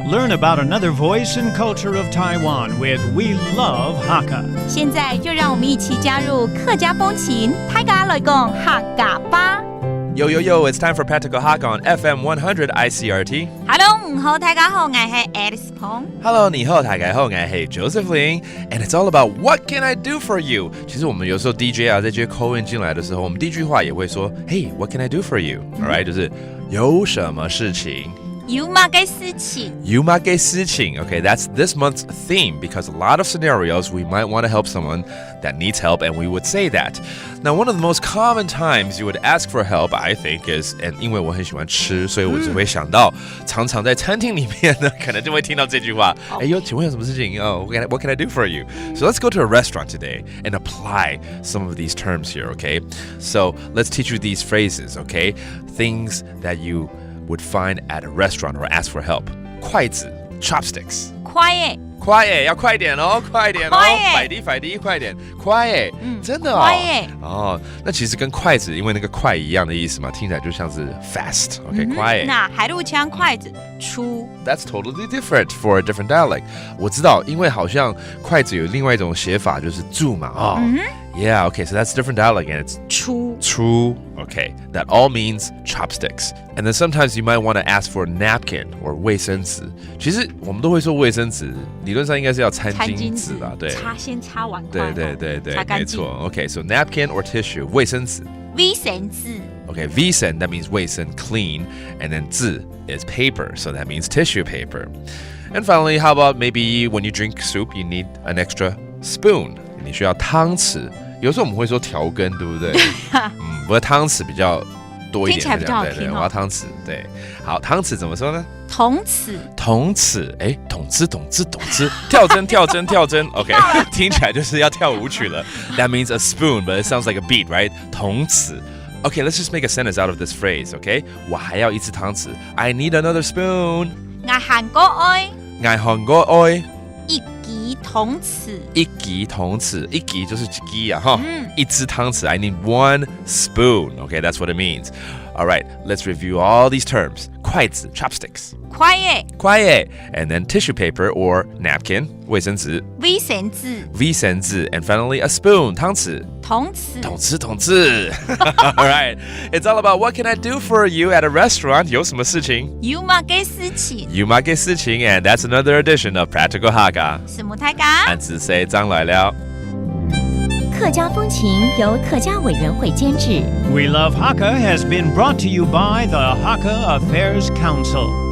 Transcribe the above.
Learn about another voice and culture of Taiwan with We Love Hakka. 现在就让我们一起加入客家风情，大家来讲客家吧。Yo, yo, yo, it's time for Practical Hakka on FM 100 Icrt. Hello， 午好，大家好，我是 Alice Pong。Hello, 你好，大家好，我是 Josephine. And it's all about what can I do for you? 其实我们有时候 DJ 在接 call in 进来的时候，我们第一句话也会说 Hey, what can I do for you? Alright, 就是有什么事情有嘛个事情 You might get siqing. Okay, that's this month's theme because a lot of scenarios we might want to help someone that needs help, and we would say that. Now, one of the most common times you would ask for help, I think, is, and 因为我很喜欢吃，所以我只会想到，常常在餐厅里面呢，可能就会听到这句话。哎呦，请问有什么事情？What can I do for you? So let's go to a restaurant today and apply some of these terms here. Okay, so let's teach you these phrases. Okay, things that you would find at a restaurant or ask for help. 筷子 chopsticks. 快耶，要快点哦，快点哦，快滴，快点，快耶，真的哦，快耶，哦，那其实跟筷子因为那个快一样的意思嘛，听起来就像是 fast，OK， 快耶。那海陆腔筷子粗 That's totally different for a different dialect. 我知道，因为好像筷子有另外一种写法，就是箸嘛，哦。Yeah, okay, so that's different dialect and it's 粗. Okay, that all means chopsticks. And then sometimes you might want to ask for a napkin or 卫生纸。其实我们都会说卫生纸，理论上应该是要餐巾纸啦，对。先擦完筷。对，没错。Okay, so napkin or tissue, 卫生纸。卫生纸。Okay, 卫生 that means 卫生 clean, and then 纸 is paper, so that means tissue paper. And finally, how about maybe when you drink soup, you need an extra spoon. 你需要汤匙。有时候我们会说调羹，对不对？不过汤匙比较多一点，听起来比较好听。我要汤匙，对。好，汤匙怎么说呢？铜匙，哎，懂之，跳针 ，OK， 听起来就是要跳舞曲了。That means a spoon, but it sounds like a beat, right? 铜匙。Okay, let's just make a sentence out of this phrase, okay? 我还要一只汤匙。I need another spoon. 我韓國愛一支銅匙，一支就是一支啊，哈，一支湯匙。I need one spoon. Okay, that's what it means. All right, let's review all these terms. 筷子 chopsticks. 快耶 And then tissue paper or napkin, 卫生紙 卫生紙 And finally a spoon, 湯匙銅匙 All right, it's all about what can I do for you at a restaurant. 有什麼事情有嘛個事情 And that's another edition of Practical Hakka. 什麼大家漢字say張來了。客家風情由客家委員會監製。 We Love Hakka has been brought to you by the Hakka Affairs Council.